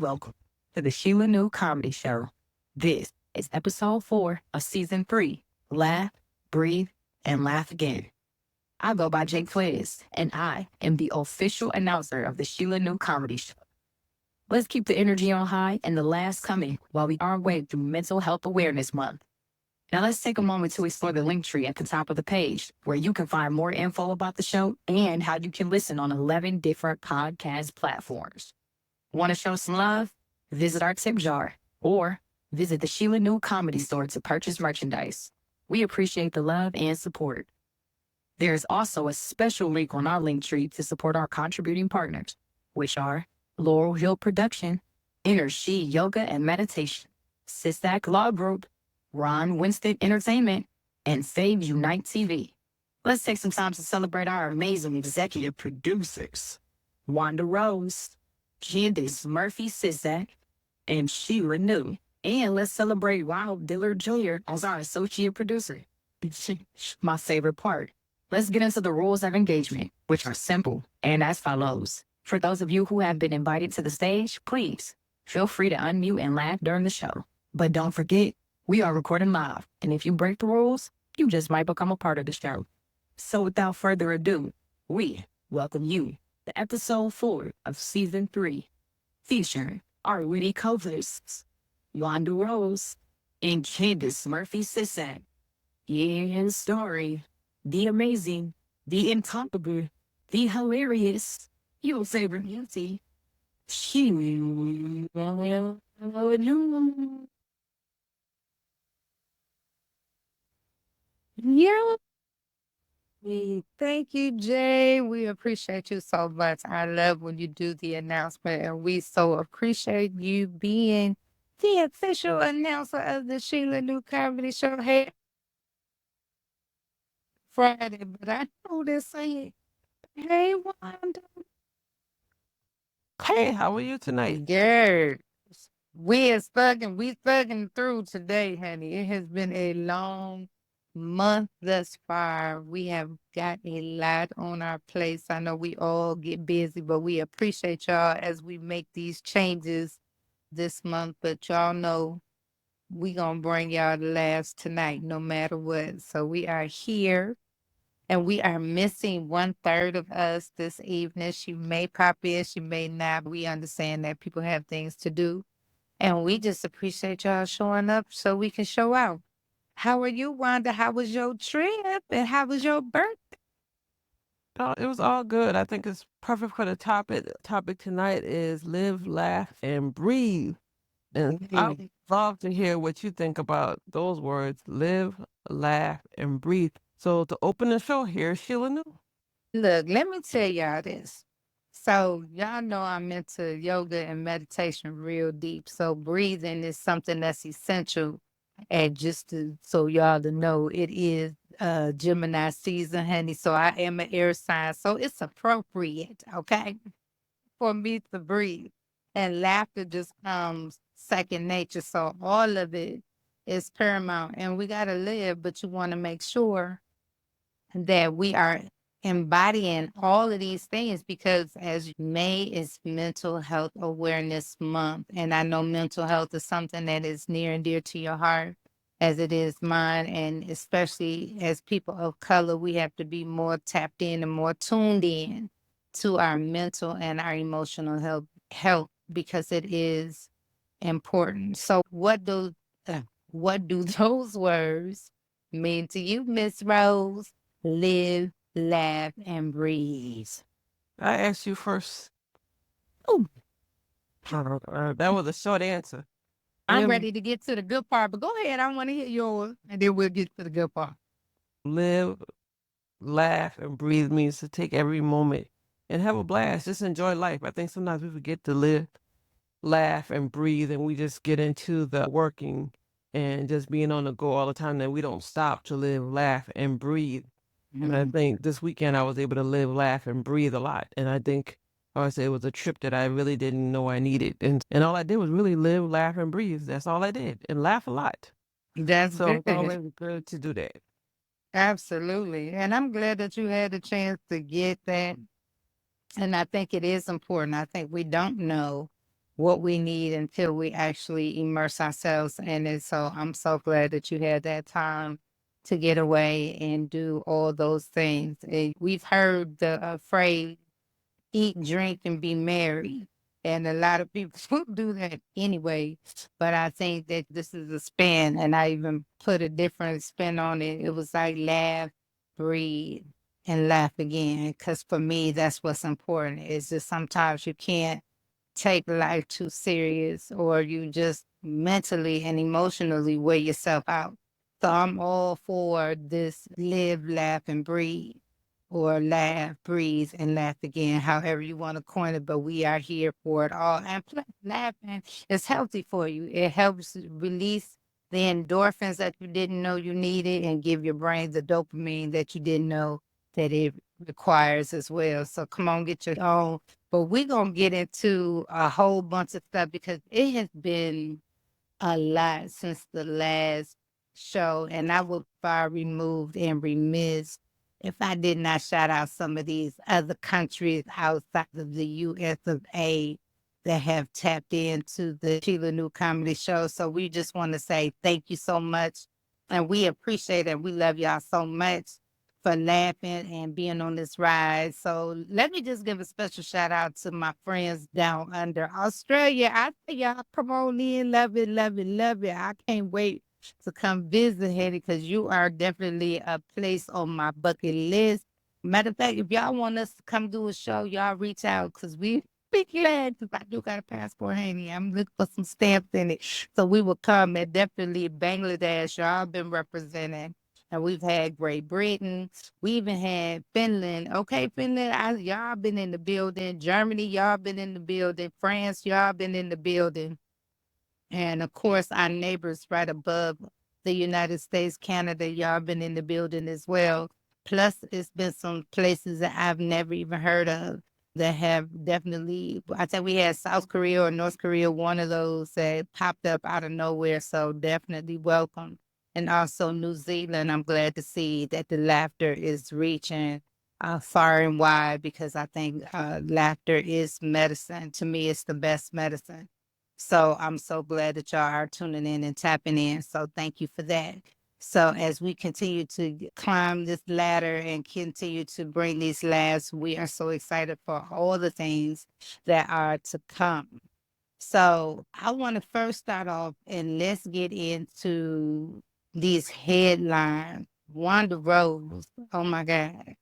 Welcome to the Shelia New Comedy Show. This is episode 4 of season 3. Laugh, breathe, and laugh again. I go by Jake Fliz, and I am the official announcer of the Shelia New Comedy Show. Let's keep the energy on high and the laughs coming while we are our way through Mental Health Awareness Month. Now let's take a moment to explore the link tree at the top of the page, where you can find more info about the show and how you can listen on 11 different podcast platforms. Want to show some love? Visit our tip jar or visit the Shelia New Comedy Store to purchase merchandise. We appreciate the love and support. There is also a special link on our link tree to support our contributing partners, which are Laurel Hill Production, Inner She Yoga and Meditation, Sistac Law Group, Ron Winston Entertainment, and Save Unite TV. Let's take some time to celebrate our amazing executive producers, Wanda Rose, Candace Murphy Sisak, and Shelia New. And let's celebrate Ronald Dillard Jr. as our associate producer. My favorite part. Let's get into the rules of engagement, which are simple and as follows. For those of you who have been invited to the stage, please feel free to unmute and laugh during the show. But don't forget, we are recording live, and if you break the rules, you just might become a part of the show. So without further ado, we welcome you to episode 4 of season 3, featuring our witty co-hosts, Wanda Rose and Candace Murphy Sisak. Yeah, story, the amazing, the incomparable, the hilarious, your favorite beauty, Shelia New. Yeah, thank you, Jay. We appreciate you so much. I love when you do the announcement, and we so appreciate you being the official announcer of the Sheila New Comedy Show. Hey, Friday, but I know they're saying, hey, Wanda. Hey, how are you tonight? Girl, we thugging through today, honey. It has been a long month thus far. We have got a lot on our plates. I know we all get busy, but we appreciate y'all as we make these changes this month. But y'all know we gonna bring y'all the laughs tonight, no matter what. So we are here. And we are missing 1/3 of us this evening. She may pop in, she may not. We understand that people have things to do. And we just appreciate y'all showing up so we can show out. How are you, Wanda? How was your trip? And how was your birthday? Oh, it was all good. I think it's perfect for the topic. The topic tonight is live, laugh, and breathe. And I would love to hear what you think about those words: live, laugh, and breathe. So to open the show, here's Sheila New. Look, let me tell y'all this. So y'all know I'm into yoga and meditation real deep. So breathing is something that's essential. And just so y'all to know, it is Gemini season, honey. So I am an air sign. So it's appropriate, okay, for me to breathe. And laughter just comes second nature. So all of it is paramount. And we got to live, but you want to make sure that we are embodying all of these things because as May is Mental Health Awareness Month, and I know mental health is something that is near and dear to your heart, as it is mine, and especially as people of color, we have to be more tapped in and more tuned in to our mental and our emotional health because it is important. So what do those words mean to you, Miss Rose? Live, laugh, and breathe. I asked you first. Ooh, That was a short answer. I'm Live, ready to get to the good part, but go ahead. I want to hear yours, and then we'll get to the good part. live, laugh, and breathe means to take every moment and have a blast. Just enjoy life. I think sometimes we forget to live, laugh, and breathe, and we just get into the working and just being on the go all the time. That we don't stop to live, laugh, and breathe. And I think this weekend I was able to live, laugh, and breathe a lot. And I think I would say it was a trip that I really didn't know I needed. And all I did was really live, laugh, and breathe. That's all I did. And laugh a lot. That's So it's good. always good to do that. Absolutely. And I'm glad that you had the chance to get that. And I think it is important. I think we don't know what we need until we actually immerse ourselves in it. So I'm so glad that you had that time to get away and do all those things. We've heard the phrase eat, drink, and be merry. And a lot of people do that anyway. But I think that this is a spin, and I even put a different spin on it. It was like laugh, breathe, and laugh again. Because for me, that's what's important. It's just sometimes you can't take life too serious, or you just mentally and emotionally wear yourself out. So I'm all for this live, laugh, and breathe, or laugh, breathe, and laugh again, however you want to coin it. But we are here for it all. And plus, laughing is healthy for you. It helps release the endorphins that you didn't know you needed and give your brain the dopamine that you didn't know that it requires as well. So come on, get your own. But we're going to get into a whole bunch of stuff because it has been a lot since the last show. And I would far removed and remiss if I did not shout out some of these other countries outside of the US of A that have tapped into the Shelia New Comedy Show. So we just want to say thank you so much. And we appreciate it. We love y'all so much for laughing and being on this ride. So let me just give a special shout out to my friends down under Australia. I say y'all come on in, love it, love it, love it. I can't wait to come visit Haiti because you are definitely a place on my bucket list. Matter of fact, if y'all want us to come do a show, y'all reach out because we be glad because I do got a passport handy. I'm looking for some stamps in it. So we will come, and definitely Bangladesh, y'all been representing. And we've had Great Britain. We even had Finland. Okay, Finland, y'all been in the building. Germany, y'all been in the building. France, y'all been in the building. And of course, our neighbors right above the United States, Canada, y'all been in the building as well. Plus, it's been some places that I've never even heard of that have definitely, I think we had South Korea or North Korea, one of those that popped up out of nowhere. So definitely welcome. And also New Zealand, I'm glad to see that the laughter is reaching far and wide because I think laughter is medicine. To me, it's the best medicine. So I'm so glad that y'all are tuning in and tapping in. So thank you for that. So as we continue to climb this ladder and continue to bring these laughs, we are so excited for all the things that are to come. So I want to first start off and let's get into these headlines. Wanda Rose, oh my God.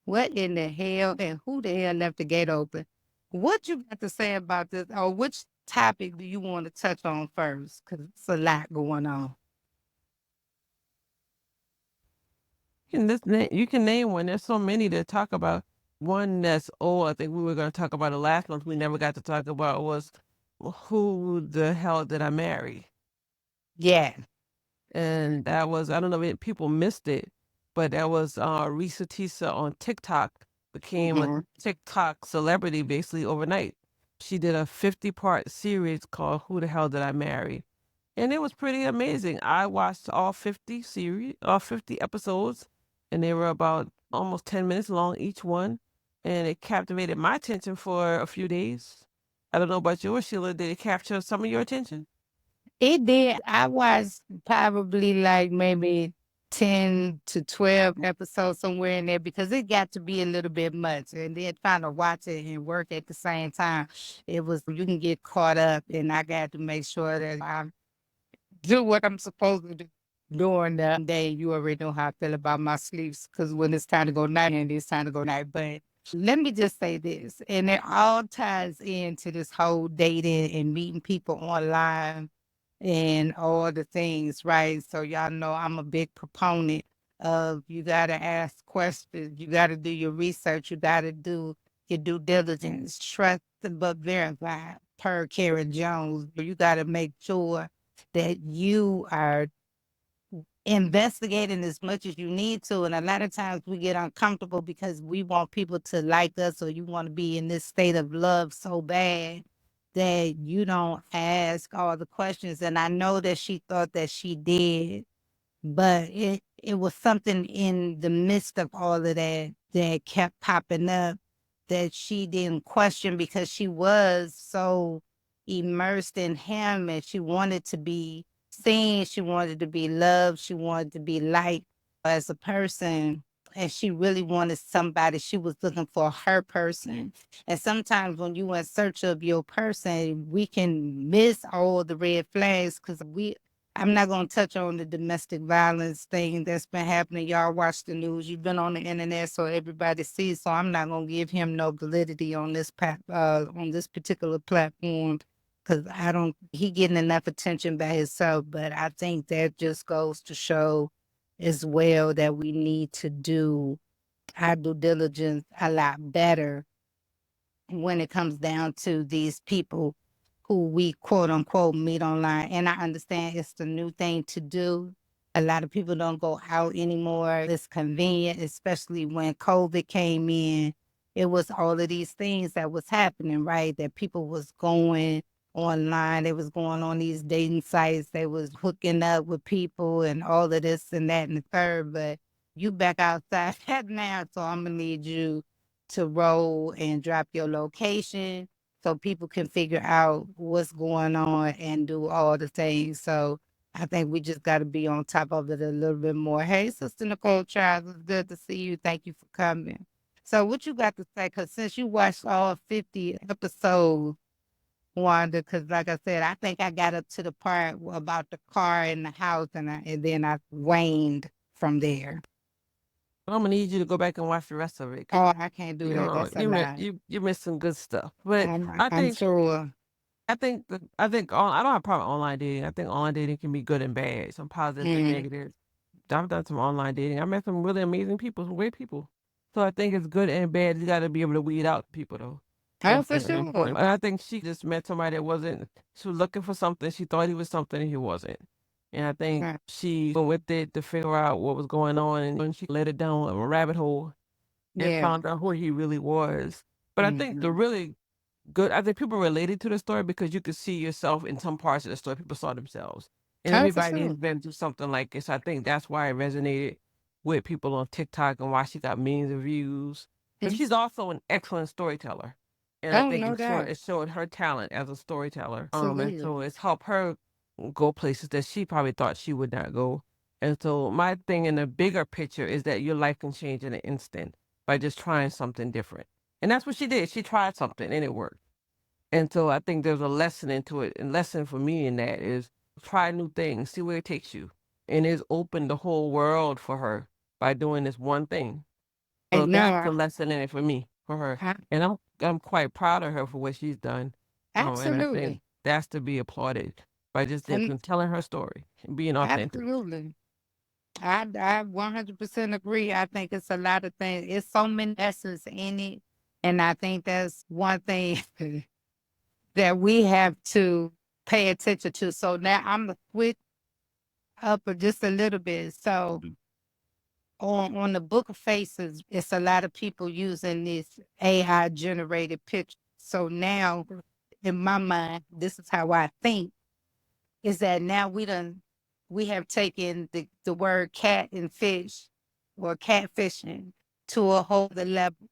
What in the hell and who the hell left the gate open? What you got to say about this, or which topic do you want to touch on first? Because it's a lot going on. You can name one. There's so many to talk about. One that's old, I think we were going to talk about the last one we never got to talk about was who the hell did I marry? Yeah. And that was, I don't know if people missed it, but that was Risa Tisa on TikTok became a TikTok celebrity basically overnight. She did a 50-part series called Who the Hell Did I Marry? And it was pretty amazing. I watched all 50 episodes, and they were about almost 10 minutes long each one, and it captivated my attention for a few days. I don't know about yours, Sheila. Did it capture some of your attention? It did. I watched probably like maybe 10 to 12 episodes somewhere in there because it got to be a little bit much. And then trying to watch it and work at the same time, you can get caught up. And I got to make sure that I do what I'm supposed to do during the day. You already know how I feel about my sleeps because when it's time to go night, and it's time to go night. But let me just say this, and it all ties into this whole dating and meeting people online and all the things, right? So y'all know I'm a big proponent of you got to ask questions, you got to do your research, you got to do your due diligence, trust but verify, per Karen Jones. You got to make sure that you are investigating as much as you need to. And a lot of times we get uncomfortable because we want people to like us, or you want to be in this state of love so bad that you don't ask all the questions. And I know that she thought that she did, but it was something in the midst of all of that that kept popping up. that she didn't question because she was so immersed in him and she wanted to be seen, she wanted to be loved, she wanted to be liked as a person. And she really wanted somebody. She was looking for her person. And sometimes when you in search of your person, we can miss all the red flags because I'm not going to touch on the domestic violence thing that's been happening. Y'all watch the news. You've been on the internet, so everybody sees. So I'm not going to give him no validity on this on this particular platform because I don't. He getting enough attention by himself. But I think that just goes to show, as well, that we need to do our due diligence a lot better when it comes down to these people who we quote unquote meet online. And I understand it's the new thing to do. A lot of people don't go out anymore. It's convenient, especially when COVID came in. It was all of these things that was happening, right? That people was going online. They was going on these dating sites. They was hooking up with people and all of this and that and the third. But you back outside now, so I'm gonna need you to roll and drop your location so people can figure out what's going on and do all the things. So I think we just got to be on top of it a little bit more. Hey, Sister Nicole Charles, it's good to see you. Thank you for coming. So what you got to say? Because since you watched all 50 episodes, Wanda, because like I said, I think I got up to the part about the car and the house, and then I waned from there. I'm gonna need you to go back and watch the rest of it. Oh, I can't do You that. know, That's a lot. you missed some good stuff. But I I'm think sure. I think I think I don't have a problem with online dating. I think online dating can be good and bad, some positives and negatives. I've done some online dating. I met some really amazing people, some great people. So I think it's good and bad. You got to be able to weed out people, though. Oh, for That's sure. important. And I think she just met somebody that wasn't. She was looking for something. She thought he was something, and he wasn't. And I think Right. she went with it to figure out what was going on, and she led it down a rabbit hole and Yeah. found out who he really was. But I think the really good, I think people related to the story because you could see yourself in some parts of the story. People saw themselves. And Oh, for everybody has sure. been through something like this. I think that's why it resonated with people on TikTok and why she got millions of views. But she's also an excellent storyteller. And I Oh, think no doubt. it showed her talent as a storyteller. And Absolutely. so it's helped her go places that she probably thought she would not go. And so my thing in the bigger picture is that your life can change in an instant by just trying something different. And that's what she did. She tried something and it worked. And so I think there's a lesson into it. And lesson for me in that is try new things, see where it takes you. And it's opened the whole world for her by doing this one thing. So And no, that's the lesson in it for me, for her. I, And I'm quite proud of her for what she's done. And I think absolutely. that's to be applauded by just And telling her story and being authentic. absolutely. I 100% agree. I think it's a lot of things. It's so many lessons in it. And I think that's one thing that we have to pay attention to. So now I'm going to switch up just a little bit. So on the Book of Faces, it's a lot of people using this AI generated picture. So now, in my mind, this is how I think, is that now we have taken the word cat and fish or catfishing to a whole other level.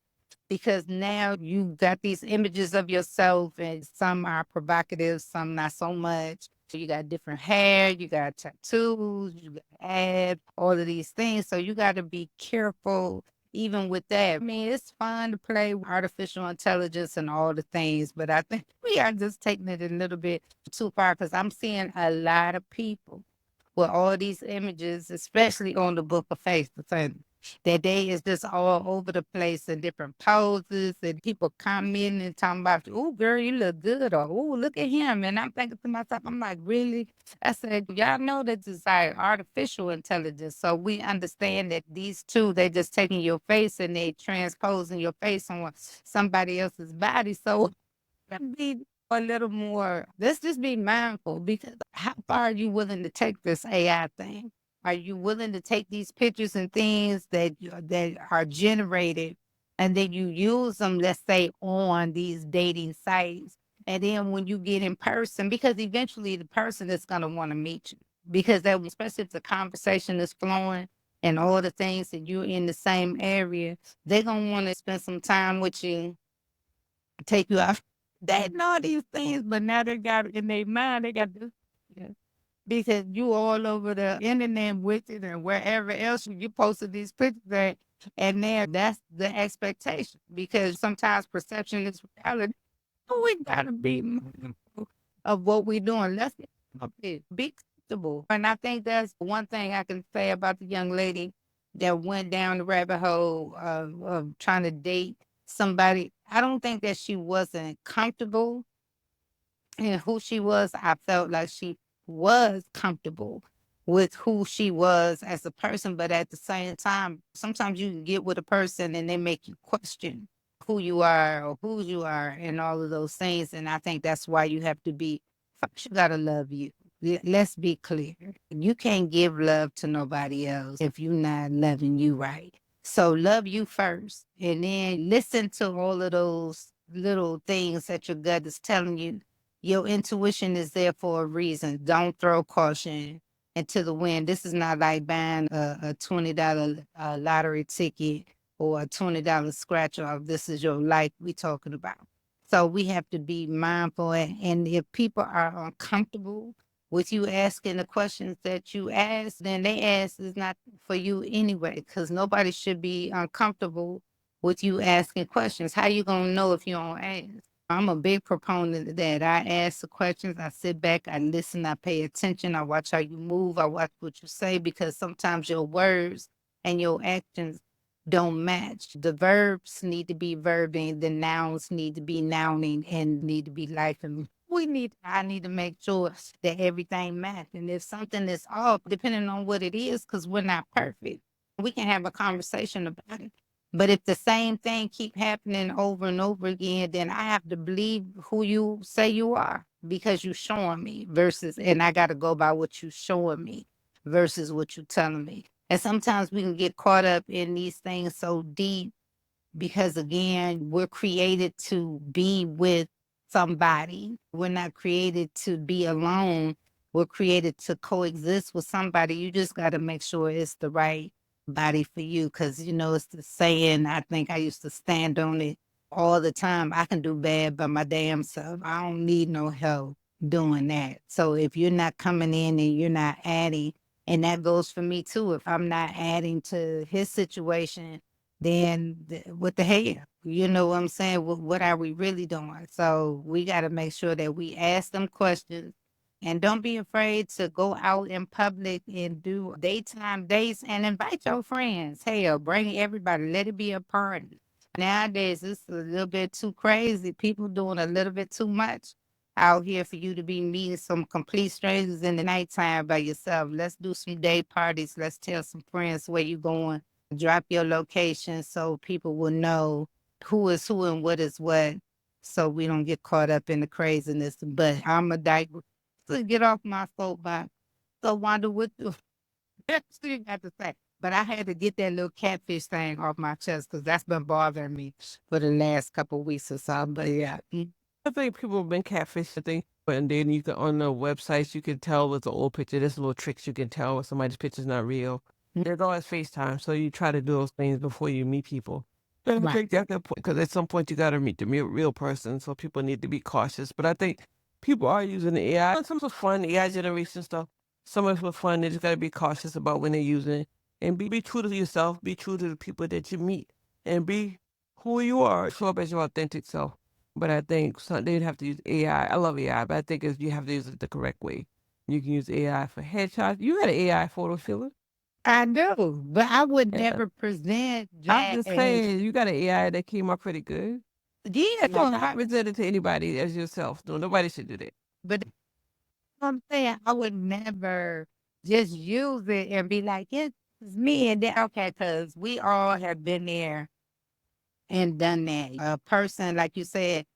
Because now you got these images of yourself and some are provocative, some not so much. So you got different hair, you got tattoos, you got abs, all of these things. So you got to be careful even with that. I mean, it's fun to play with artificial intelligence and all the things, but I think we are just taking it a little bit too far because I'm seeing a lot of people with all these images, especially on the Book of Faces. And that day is just all over the place in different poses and people commenting and talking about, oh, girl, you look good, or oh, look at him. And I'm thinking to myself, I'm like, really? I said, y'all know that it's like artificial intelligence. So we understand that these two, they just taking your face and they transposing your face on somebody else's body. So be a little more, let's just be mindful because how far are you willing to take this AI thing? Are you willing to take these pictures and things that are generated and then you use them, let's say, on these dating sites? And then when you get in person, because eventually the person is going to want to meet you because that, especially if the conversation is flowing and all the things that you're in the same area, they're going to want to spend some time with you take you out. They know these things, but now they got it in their mind. They got this. Yeah. Because you all over the internet with it and wherever else you posted these pictures at, and there that's the expectation. Because sometimes perception is reality. We gotta be mindful of what we're doing. Let's get up it. Be comfortable. And I think that's one thing I can say about the young lady that went down the rabbit hole of trying to date somebody. I don't think that she wasn't comfortable in who she was. I felt like she was comfortable with who she was as a person, but at the same time, sometimes you can get with a person and they make you question who you are or who you are and all of those things. And I think that's why you have to be first, you gotta love you. Let's be clear. You can't give love to nobody else if you're not loving you right. So love you first and then listen to all of those little things that your gut is telling you. Your intuition is there for a reason. Don't throw caution into the wind. This is not like buying a $20 lottery ticket or a $20 scratch off. This is your life we talking about. So we have to be mindful. And if people are uncomfortable with you asking the questions that you ask, then they ask is not for you anyway, because nobody should be uncomfortable with you asking questions. How you going to know if you don't ask? I'm a big proponent of that. I ask the questions, I sit back, I listen, I pay attention, I watch how you move, I watch what you say, because sometimes your words and your actions don't match. The verbs need to be verbing, the nouns need to be nouning, and need to be lifing. I need to make sure that everything matches. And if something is off, depending on what it is, because we're not perfect, we can have a conversation about it. But if the same thing keep happening over and over again, then I have to believe who you say you are because you're showing me versus, and I got to go by what you're showing me versus what you're telling me. And sometimes we can get caught up in these things so deep because, again, we're created to be with somebody. We're not created to be alone. We're created to coexist with somebody. You just got to make sure it's the right body for you. Because, you know, it's the saying, I think I used to stand on it all the time. I can do bad by my damn self. I don't need no help doing that. So if you're not coming in and you're not adding, and that goes for me too, if I'm not adding to his situation, then what the hell? You know what I'm saying? What are we really doing? So we got to make sure that we ask them questions and don't be afraid to go out in public and do daytime dates and invite your friends. Hell, bring everybody. Let it be a party. Nowadays, it's a little bit too crazy. People doing a little bit too much out here for you to be meeting some complete strangers in the nighttime by yourself. Let's do some day parties. Let's tell some friends where you going. Drop your location so people will know who is who and what is what, so we don't get caught up in the craziness. But I'm a diaper to get off my soapbox. So Wanda, what the you got to say? But I had to get that little catfish thing off my chest because that's been bothering me for the last couple of weeks or so. But yeah. I think people have been catfished, I think. And then you can, on the websites, you can tell with the old picture. There's little tricks you can tell if somebody's picture's not real. There's always FaceTime, so you try to do those things before you meet people. And I Right. think at that point, because at some point you got to meet the real person, so people need to be cautious. But I think people are using the AI. Some of it's fun, AI generation stuff. Some of it's fun. They just got to be cautious about when they're using it. And be true to yourself. Be true to the people that you meet. And be who you are. Show up as your authentic self. But I think they'd have to use AI. I love AI, but I think you have to use it the correct way. You can use AI for headshots. You got an AI photo, Sheila. I know, but I would Yeah. never present I'm that just as, saying, you got an AI that came out pretty good. yeah, You don't present it to anybody as yourself. No, nobody should do that. but I'm saying I would never just use it and be like, it's me and that. Okay, because we all have been there and done that. A person, like you said,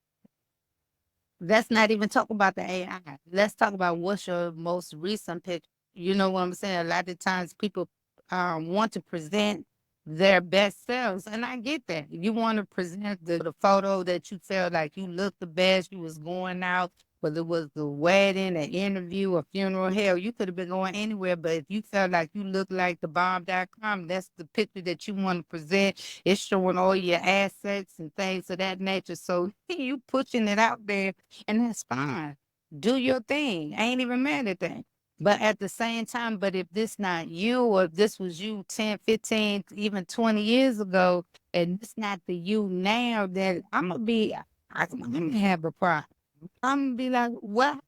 let's not even talk about the AI. Let's talk about what's your most recent picture. You know what I'm saying? A lot of times people want to present their best selves, and I get that. You want to present the photo that you felt like you looked the best, you was going out whether it was the wedding, an interview, a funeral, hell, you could have been going anywhere, but if you felt like you look like the bomb.com, that's the picture that you want to present. It's showing all your assets and things of that nature. So you pushing it out there, and that's fine. Do your thing. I ain't even mad at that. But at the same time, but if this not you, or if this was you 10, 15, even 20 years ago, and it's not the you now, then I'm gonna have a problem. I'm gonna be like, what?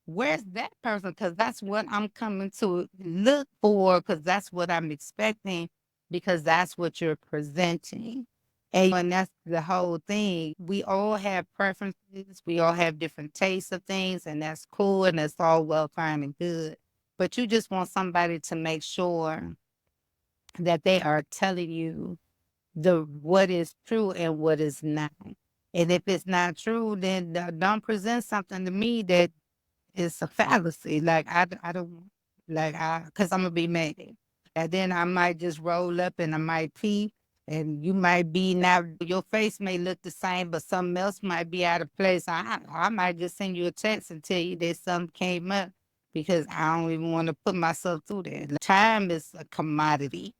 Where's that person? Because that's what I'm coming to look for, because that's what I'm expecting, because that's what you're presenting. And that's the whole thing. We all have preferences. We all have different tastes of things, and that's cool, and that's all well, fine, and good. But you just want somebody to make sure that they are telling you what is true and what is not. And if it's not true, then don't present something to me that is a fallacy. Like I don't like because I'm gonna be mad, and then I might just roll up and I might pee, and you might be now your face may look the same, but something else might be out of place. I might just send you a text and tell you that something came up because I don't even want to put myself through that. Time is a commodity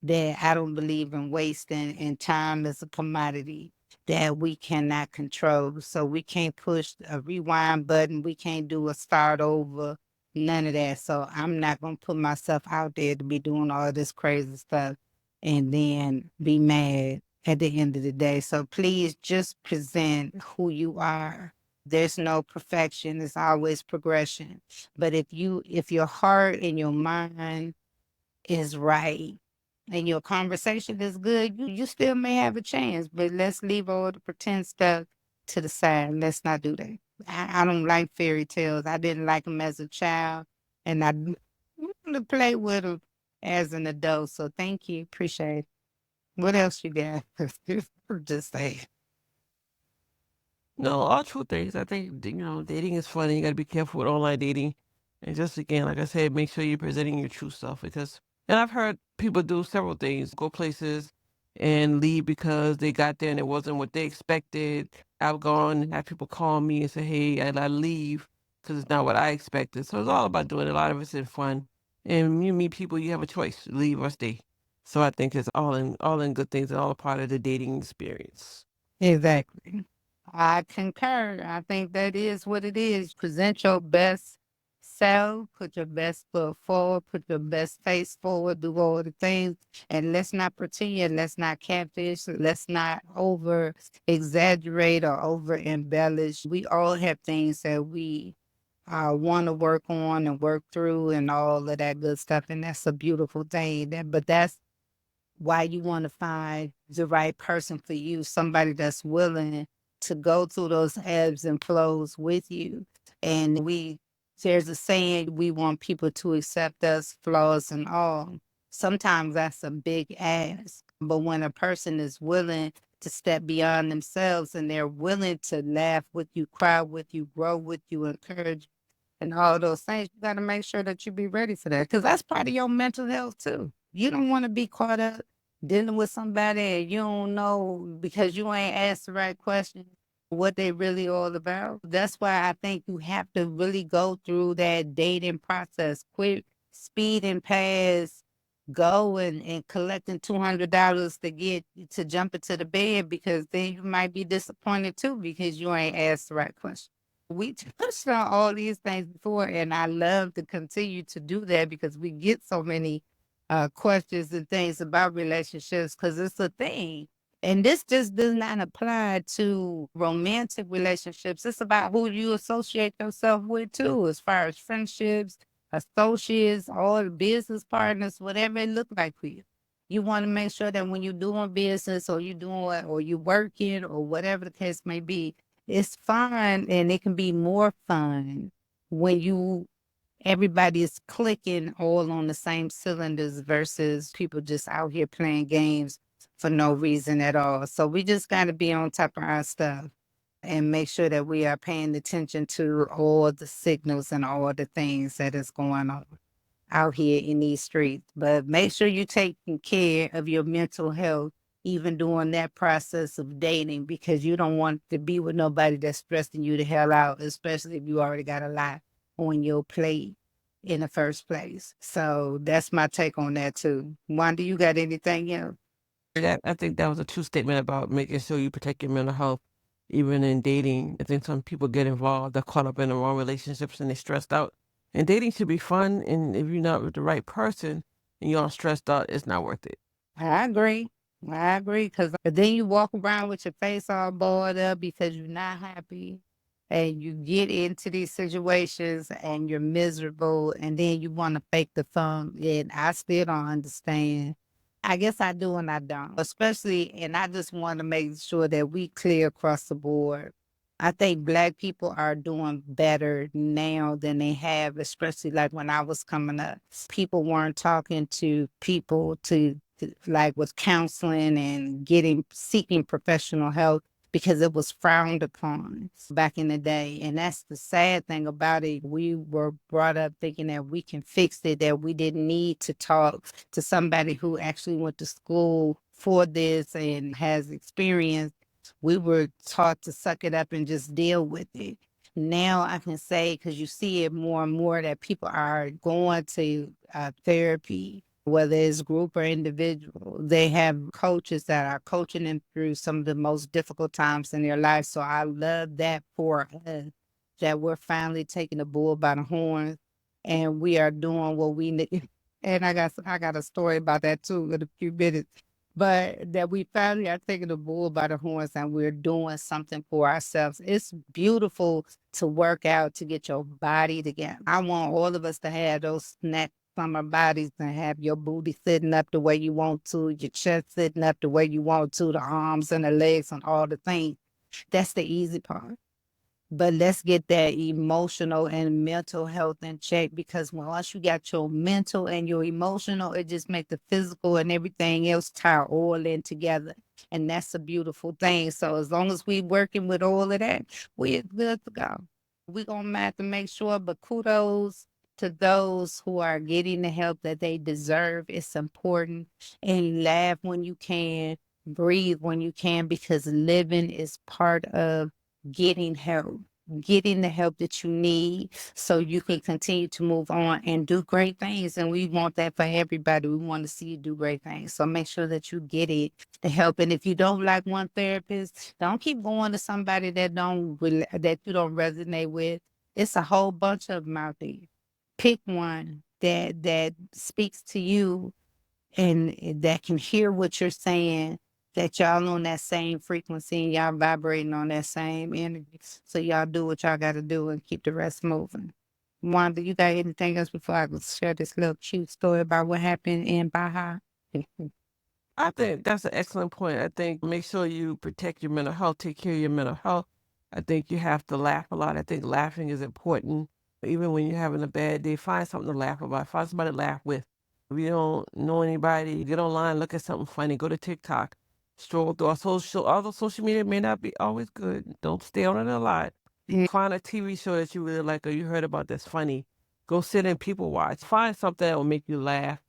that I don't believe in wasting, and time is a commodity that we cannot control. So we can't push a rewind button. We can't do a start over, none of that. So I'm not going to put myself out there to be doing all this crazy stuff and then be mad at the end of the day. So please just present who you are. There's no perfection. It's always progression. But if your heart and your mind is right and your conversation is good, you still may have a chance. But let's leave all the pretend stuff to the side. Let's not do that. I don't like fairy tales. I didn't like them as a child, and I want to play with them as an adult. So thank you. Appreciate it. What else you got? Just say. No, all true things. I think, dating is fun, and you got to be careful with online dating. And just again, like I said, make sure you're presenting your true self, because, and I've heard people do several things, go places and leave because they got there and it wasn't what they expected. I've gone and had people call me and say, hey, I leave because it's not what I expected. So it's all about doing it. A lot of it's in fun. And you meet people, you have a choice, leave or stay. So I think it's all in good things and all a part of the dating experience. Exactly. I concur. I think that is what it is. Present your best self, put your best foot forward, put your best face forward, do all the things. And let's not pretend, let's not catfish, let's not over exaggerate or over embellish. We all have things that we want to work on and work through and all of that good stuff. And that's a beautiful thing. But that's why you want to find the right person for you, somebody that's willing to go through those ebbs and flows with you. And there's a saying, we want people to accept us, flaws and all. Sometimes that's a big ask. But when a person is willing to step beyond themselves and they're willing to laugh with you, cry with you, grow with you, encourage and all those things, you got to make sure that you be ready for that, because that's part of your mental health too. You don't want to be caught up dealing with somebody and you don't know because you ain't asked the right questions what they really all about. That's why I think you have to really go through that dating process. Quit speeding past going and collecting $200 to jump into the bed, because then you might be disappointed too because you ain't asked the right question. We touched on all these things before, and I love to continue to do that because we get so many questions and things about relationships, because it's a thing. And this just does not apply to romantic relationships. It's about who you associate yourself with too, as far as friendships, associates, all the business partners, whatever it look like for you. You want to make sure that when you're doing business or you're working or whatever the case may be, it's fun, and it can be more fun when everybody is clicking all on the same cylinders versus people just out here playing games for no reason at all. So we just got to be on top of our stuff and make sure that we are paying attention to all the signals and all the things that is going on out here in these streets. But make sure you're taking care of your mental health, even during that process of dating, because you don't want to be with nobody that's stressing you the hell out, especially if you already got a lot on your plate in the first place. So that's my take on that too. Wanda, you got anything else? I think that was a true statement about making sure you protect your mental health, even in dating. I think some people get involved, they're caught up in the wrong relationships and they're stressed out. And dating should be fun. And if you're not with the right person and you're all stressed out, it's not worth it. I agree. I agree. Because then you walk around with your face all boiled up because you're not happy. And you get into these situations and you're miserable. And then you want to fake the fun. And I still don't understand. I guess I do and I don't. Especially, and I just want to make sure that we clear across the board. I think Black people are doing better now than they have, especially like when I was coming up. People weren't talking to people like with counseling and seeking professional help because it was frowned upon back in the day. And that's the sad thing about it. We were brought up thinking that we can fix it, that we didn't need to talk to somebody who actually went to school for this and has experience. We were taught to suck it up and just deal with it. Now I can say, because you see it more and more, that people are going to therapy, whether it's group or individual. They have coaches that are coaching them through some of the most difficult times in their life. So I love that for us, that we're finally taking the bull by the horns and we are doing what we need. And I got a story about that too in a few minutes. But that we finally are taking the bull by the horns and we're doing something for ourselves. It's beautiful to work out, to get your body together. I want all of us to have those snatch summer bodies and have your booty sitting up the way you want to, your chest sitting up the way you want to, the arms and the legs and all the things. That's the easy part. But let's get that emotional and mental health in check, because once you got your mental and your emotional, it just makes the physical and everything else tie all in together. And that's a beautiful thing. So as long as we working with all of that, we're good to go. We're going to have to make sure, but kudos to those who are getting the help that they deserve. It's important. And laugh when you can, breathe when you can, because living is part of getting help, getting the help that you need so you can continue to move on and do great things. And we want that for everybody. We want to see you do great things. So make sure that you get it, the help. And if you don't like one therapist, don't keep going to somebody that you don't resonate with. It's a whole bunch of them out there. Pick one that speaks to you and that can hear what you're saying, that y'all on that same frequency and y'all vibrating on that same energy. So y'all do what y'all got to do and keep the rest moving. Wanda, you got anything else before I share this little cute story about what happened in Baja? I think that's an excellent point. I think make sure you protect your mental health, take care of your mental health. I think you have to laugh a lot. I think laughing is important. Even when you're having a bad day, find something to laugh about. Find somebody to laugh with. If you don't know anybody, get online, look at something funny, go to TikTok, stroll through although social media may not be always good. Don't stay on it a lot. Find a TV show that you really like or you heard about that's funny. Go sit and people watch. Find something that will make you laugh.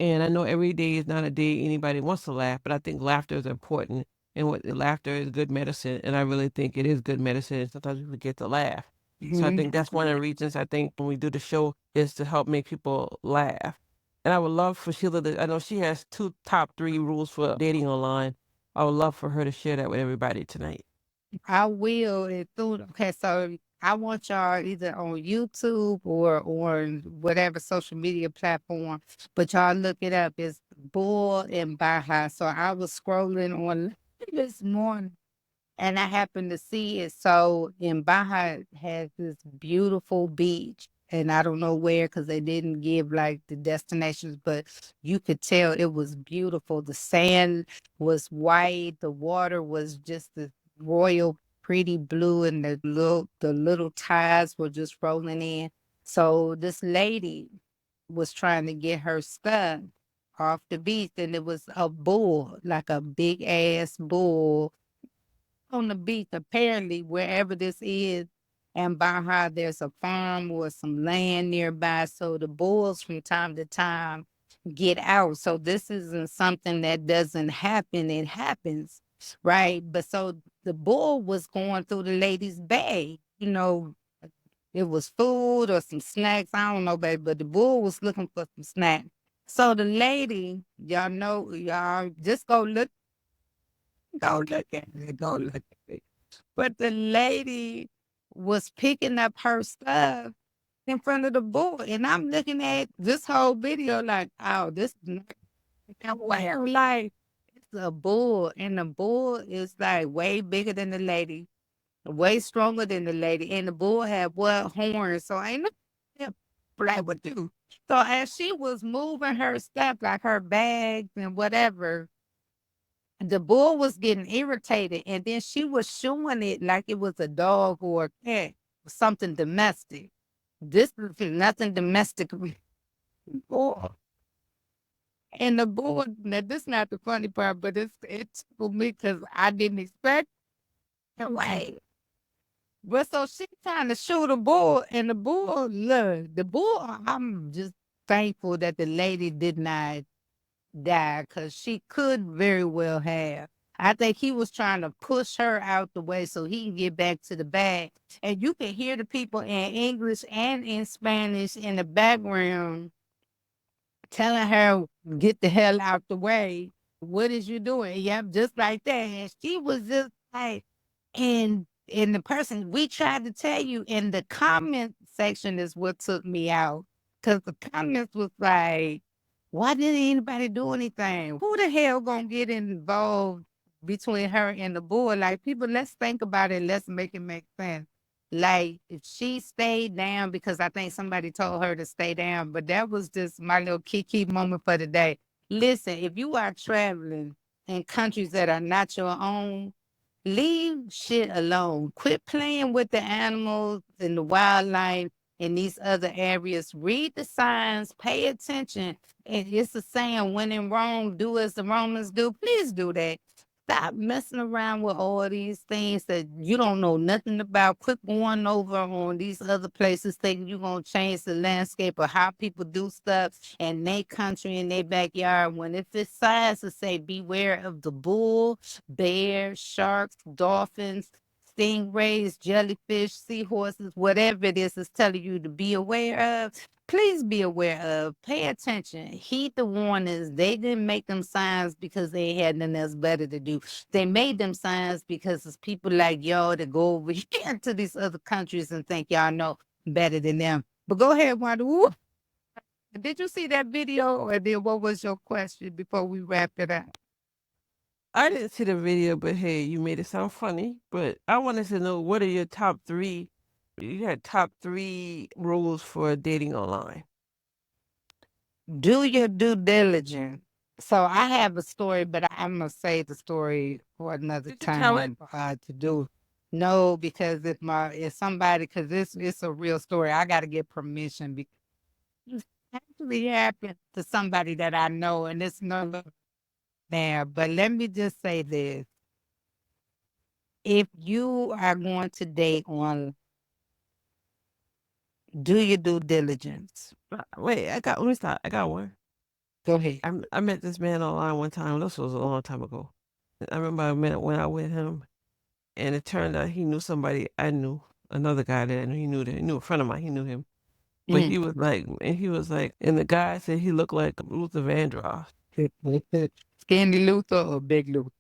And I know every day is not a day anybody wants to laugh, but I think laughter is important. And laughter is good medicine. And I really think it is good medicine. And sometimes we forget to laugh. So I think that's one of the reasons I think when we do the show is to help make people laugh. And I would love for Sheila I know she has top 3 rules for dating online. I would love for her to share that with everybody tonight. I will. Okay, so I want y'all either on YouTube or on whatever social media platform, but y'all look it up. It's Bull in Baja. So I was scrolling on this morning and I happened to see it. So in Baja it has this beautiful beach. And I don't know where because they didn't give like the destinations, but you could tell it was beautiful. The sand was white. The water was just the royal pretty blue, and the little tides were just rolling in. So this lady was trying to get her stuff off the beach, and it was a bull, like a big ass bull on the beach, apparently, wherever this is. And there's a farm or some land nearby. So the bulls from time to time get out. So this isn't something that doesn't happen. It happens, right? But so the bull was going through the lady's bag. It was food or some snacks. I don't know, baby, but the bull was looking for some snacks. So the lady, y'all just go look at it, go look at it. But the lady was picking up her stuff in front of the bull. And I'm looking at this whole video like, oh, this is not that way. I'm like, it's a bull. And the bull is like way bigger than the lady, way stronger than the lady. And the bull had what horns. So ain't no that black would do. So as she was moving her stuff, like her bags and whatever, the bull was getting irritated. And then she was showing it like it was a dog or a cat, something domestic. This is nothing domestic. Bull. And the bull, now this is not the funny part, but it's for me because I didn't expect it. Like, but so she trying to shoot a bull, and the bull, look, the bull, I'm just thankful that the lady did not die because she could very well have. I think he was trying to push her out the way so he can get back to the bag. And you can hear the people in English and in Spanish in the background telling her, get the hell out the way. What is you doing? Yep, just like that. And she was just like, and the person, we tried to tell you in the comment section is what took me out. Because the comments was like, why didn't anybody do anything? Who the hell gonna get involved between her and the boy? Like, people, let's think about it. Let's make it make sense. Like, if she stayed down because I think somebody told her to stay down, but that was just my little kiki moment for the day. Listen, if you are traveling in countries that are not your own, leave shit alone. Quit playing with the animals and the wildlife in these other areas. Read the signs, pay attention. And it's a saying, when in Rome, do as the Romans do. Please do that. Stop messing around with all these things that you don't know nothing about. Quit going over on these other places thinking you're going to change the landscape of how people do stuff in their country, in their backyard. When if it's signs to say, beware of the bull, bears, sharks, dolphins, stingrays, jellyfish, seahorses, whatever it is telling you to be aware of, please be aware of. Pay attention. Heed the warnings. They didn't make them signs because they had nothing else better to do. They made them signs because it's people like y'all that go over here to these other countries and think y'all know better than them. But go ahead, Wanda. Did you see that video? Or then what was your question before we wrap it up? I didn't see the video, but hey, you made it sound funny. But I wanted to know, what are your top 3? You had top 3 rules for dating online. Do your due diligence. So I have a story, but I'm gonna save the story for another Did you tell it? time to do. No, because if somebody, because it's a real story, I got to get permission because it actually happened to somebody that I know, and it's no there. But let me just say this: if you are going to date on, do your due diligence. Wait, let me stop. I got one. Go ahead. I met this man online one time. This was a long time ago. I remember I went out with him, and it turned out he knew somebody I knew, another guy that I knew. He knew a friend of mine. He knew him, but he was like, and the guy said he looked like Luther Vandross. Skinny Luther or Big Luther?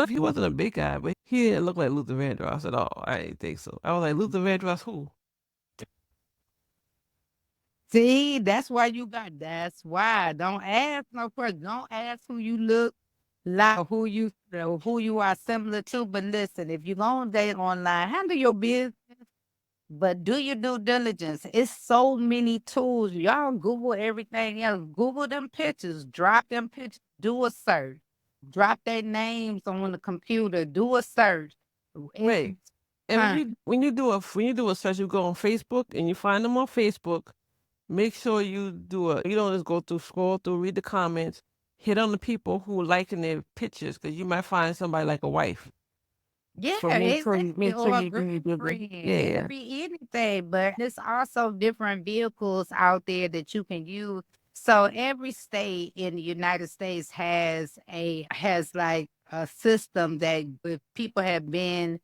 He wasn't a big guy, but he didn't look like Luther Vandross at all. I didn't think so. I was like, Luther Vandross who? See, that's why that's why. Don't ask no question. Don't ask who you look like, who you are similar to. But listen, if you're going to date online, handle your business, but do your due diligence. It's so many tools. Y'all Google everything else. Google them pictures, drop them pictures, do a search. Drop their names on the computer, do a search. Wait, and when you do a search, you go on Facebook and you find them on Facebook. Make sure you you don't just scroll through, read the comments, hit on the people who liking their pictures, because you might find somebody like a wife. Yeah, So make sure you it could be anything, but there's also different vehicles out there that you can use So every state in the United States has like a system that if people have been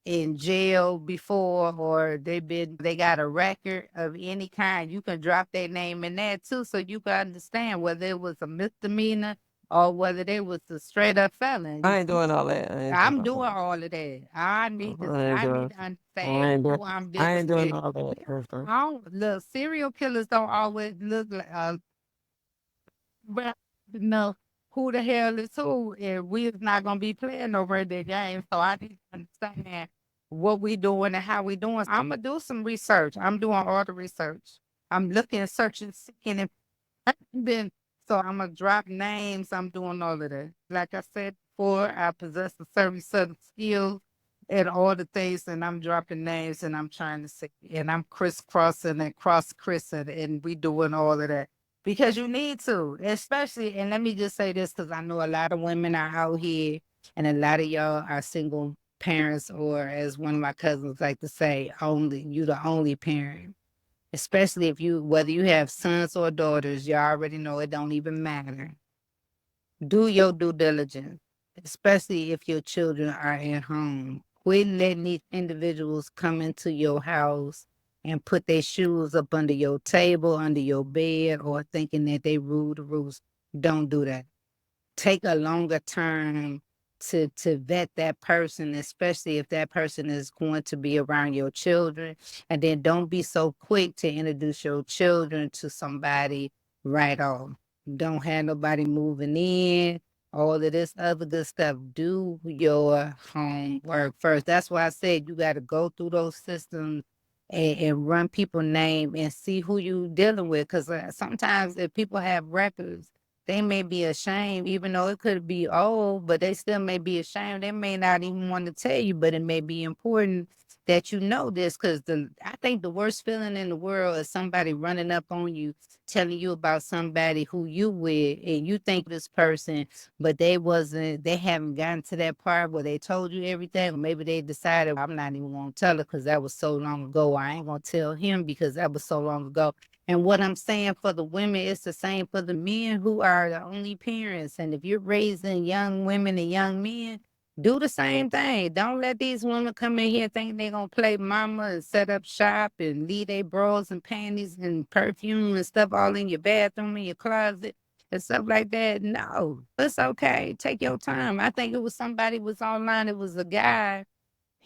in jail before or they got a record of any kind, you can drop their name in there too, so you can understand whether it was a misdemeanor or whether they was a straight up felon. I ain't doing all that. I'm doing all of that. I need to understand who I'm I dealing ain't doing with. all that. I don't look, serial killers don't always look like but know who the hell is who, and we're not gonna be playing no birthday game. So I need to understand what we doing and how we doing. I'm gonna do some research. I'm doing all the research. I'm looking, searching, seeking, and then so I'm gonna drop names. I'm doing all of that. Like I said before, I possess a certain skills and all the things, and I'm dropping names, and I'm trying to see, and I'm crisscrossing and cross-chrissing, and we doing all of that. Because you need to, especially, and let me just say this because I know a lot of women are out here and a lot of y'all are single parents, or as one of my cousins like to say, only you the only parent. Especially if whether you have sons or daughters, you already know it don't even matter. Do your due diligence, especially if your children are at home. Quit letting these individuals come into your house and put their shoes up under your table, under your bed, or thinking that they rule the roost. Don't do that. Take a longer term to vet that person, especially if that person is going to be around your children. And then don't be so quick to introduce your children to somebody right off. Don't have nobody moving in, all of this other good stuff. Do your homework first. That's why I said you got to go through those systems and run people's name and see who you dealing with. Because sometimes if people have records, they may be ashamed, even though it could be old, but they still may be ashamed. They may not even want to tell you, but it may be important that you know this, because I think the worst feeling in the world is somebody running up on you, telling you about somebody who you with, and you think this person, but they haven't gotten to that part where they told you everything, or maybe they decided, I'm not even going to tell her because that was so long ago. I ain't going to tell him because that was so long ago. And what I'm saying for the women, it's the same for the men who are the only parents. And if you're raising young women and young men, do the same thing. Don't let these women come in here thinking they're going to play mama and set up shop and leave their bras and panties and perfume and stuff all in your bathroom, in your closet and stuff like that. No, it's okay. Take your time. I think it was somebody was online. It was a guy.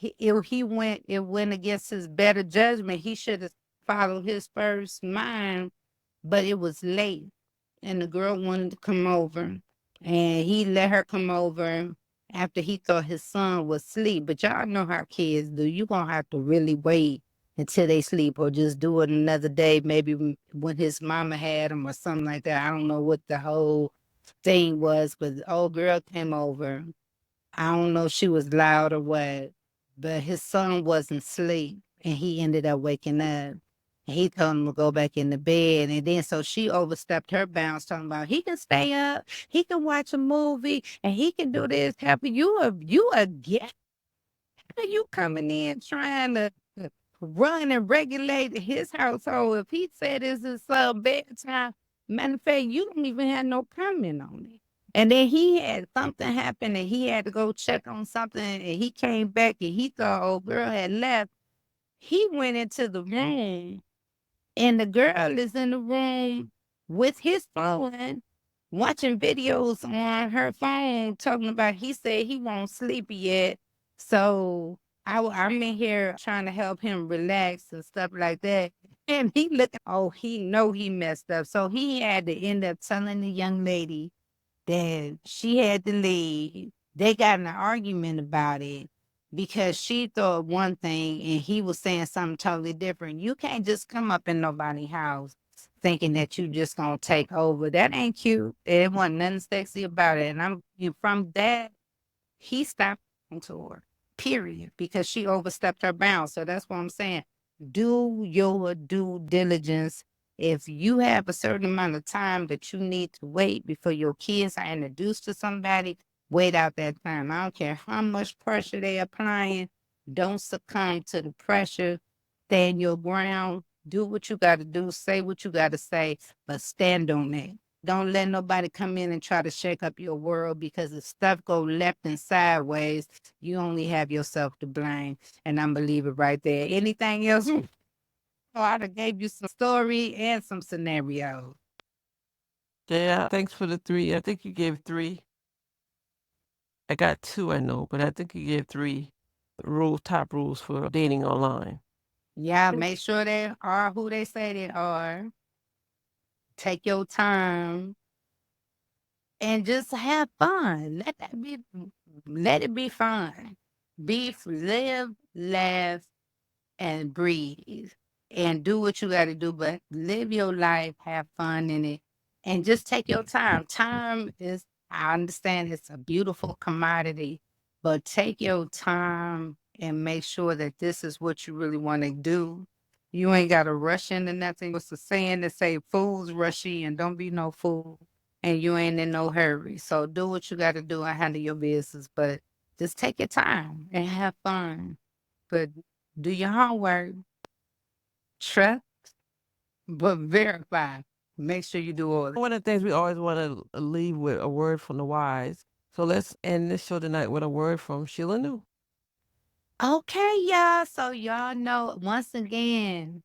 It went against his better judgment. He should have followed his first mind, but it was late. And the girl wanted to come over. And he let her come over after he thought his son was asleep. But y'all know how kids do. You're going to have to really wait until they sleep, or just do it another day, maybe when his mama had him or something like that. I don't know what the whole thing was, but the old girl came over. I don't know if she was loud or what, but his son wasn't asleep, and he ended up waking up. And he told him to go back in the bed. And then so she overstepped her bounds, talking about he can stay up, he can watch a movie, and he can do this. Happy you a guest. You coming in trying to run and regulate his household. If he said this is bedtime, matter of fact, you don't even have no comment on it. And then he had something happen and he had to go check on something, and he came back and he thought old girl had left. He went into the room and the girl is in the room with his phone, watching videos on her phone, talking about he said he won't sleep yet. So I'm in here trying to help him relax and stuff like that. And he looked, oh, he know he messed up. So he had to end up telling the young lady that she had to leave. They got in an argument about it because she thought one thing and he was saying something totally different. You can't just come up in nobody's house thinking that you just gonna take over. That ain't cute. It wasn't nothing sexy about it. And from that, he stopped talking to her, period, because she overstepped her bounds. So that's what I'm saying. Do your due diligence. If you have a certain amount of time that you need to wait before your kids are introduced to somebody, wait out that time. I don't care how much pressure they're applying. Don't succumb to the pressure. Stand your ground. Do what you got to do, say what you got to say, but stand on it. Don't let nobody come in and try to shake up your world, because if stuff go left and sideways, you only have yourself to blame. And I'm going to leave it right there. Anything else? Oh, I done gave you some story and some scenarios. Yeah, thanks for the 3. I think you gave 3. I got 2, I know, but I think you gave 3 top rules for dating online. Yeah, make sure they are who they say they are. Take your time and just have fun. Let it be fun. Live, laugh, and breathe. And do what you got to do, but live your life, have fun in it, and just take your time. I understand it's a beautiful commodity, but take your time and make sure that this is what you really want to do. You ain't got to rush into nothing. What's the saying that say, fools rush in, don't be no fool, and you ain't in no hurry. So do what you got to do and handle your business, but just take your time and have fun. But do your homework, trust, but verify. Make sure you do all that. One of the things we always want to leave with a word from the wise. So let's end this show tonight with a word from Shelia New. Okay, y'all. So y'all know, once again,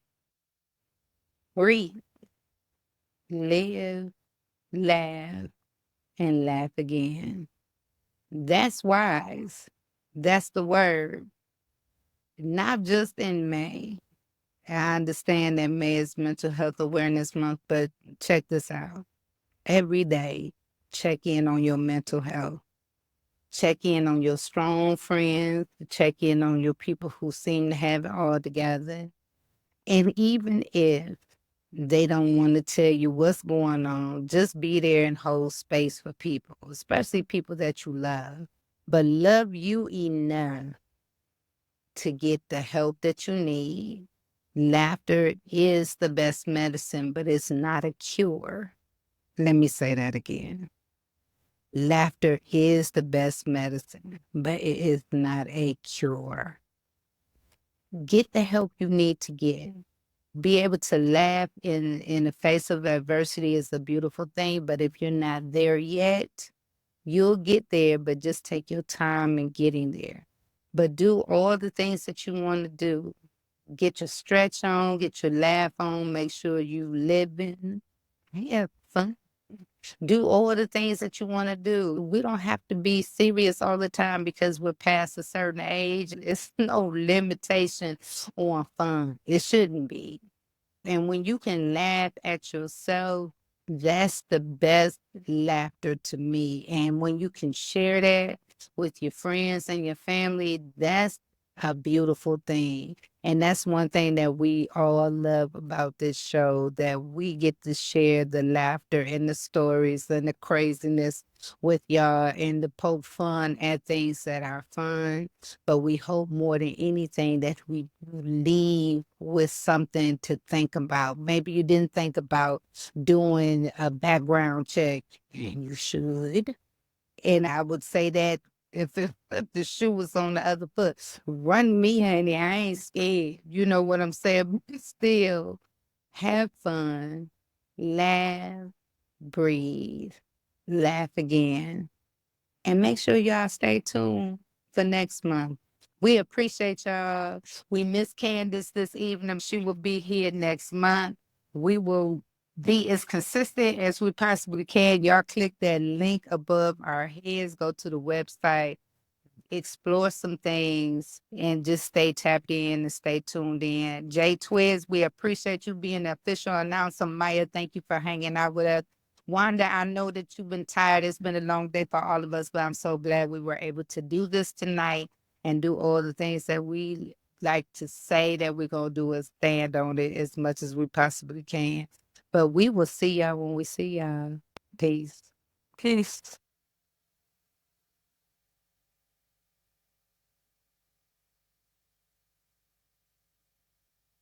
breathe, live, laugh, and laugh again. That's wise. That's the word. Not just in May. I understand that May is Mental Health Awareness Month, but check this out. Every day, check in on your mental health. Check in on your strong friends. Check in on your people who seem to have it all together. And even if they don't want to tell you what's going on, just be there and hold space for people, especially people that you love. But love you enough to get the help that you need. Laughter is the best medicine, but it's not a cure. Let me say that again. Laughter is the best medicine, but it is not a cure. Get the help you need to get. Be able to laugh in the face of adversity is a beautiful thing, but if you're not there yet, you'll get there, but just take your time in getting there. But do all the things that you want to do. Get your stretch on, get your laugh on, make sure you living. Have fun. Do all the things that you want to do. We don't have to be serious all the time because we're past a certain age. It's no limitation on fun. It shouldn't be. And when you can laugh at yourself, that's the best laughter to me. And when you can share that with your friends and your family, that's a beautiful thing. And that's one thing that we all love about this show, that we get to share the laughter and the stories and the craziness with y'all and to poke fun at things that are fun. But we hope more than anything that we leave with something to think about. Maybe you didn't think about doing a background check, and you should. And I would say that if the shoe was on the other foot, run me, honey. I ain't scared. You know what I'm saying? But still, have fun, laugh, breathe, laugh again. And make sure y'all stay tuned for next month. We appreciate y'all. We miss Candace this evening. She will be here next month. We will be as consistent as we possibly can. Y'all click that link above our heads. Go to the website, explore some things, and just stay tapped in and stay tuned in. J Twiz, we appreciate you being the official announcer. Maya, thank you for hanging out with us. Wanda, I know that you've been tired. It's been a long day for all of us, but I'm so glad we were able to do this tonight and do all the things that we like to say that we're going to do, is stand on it as much as we possibly can. But we will see y'all when we see y'all. Peace. Peace.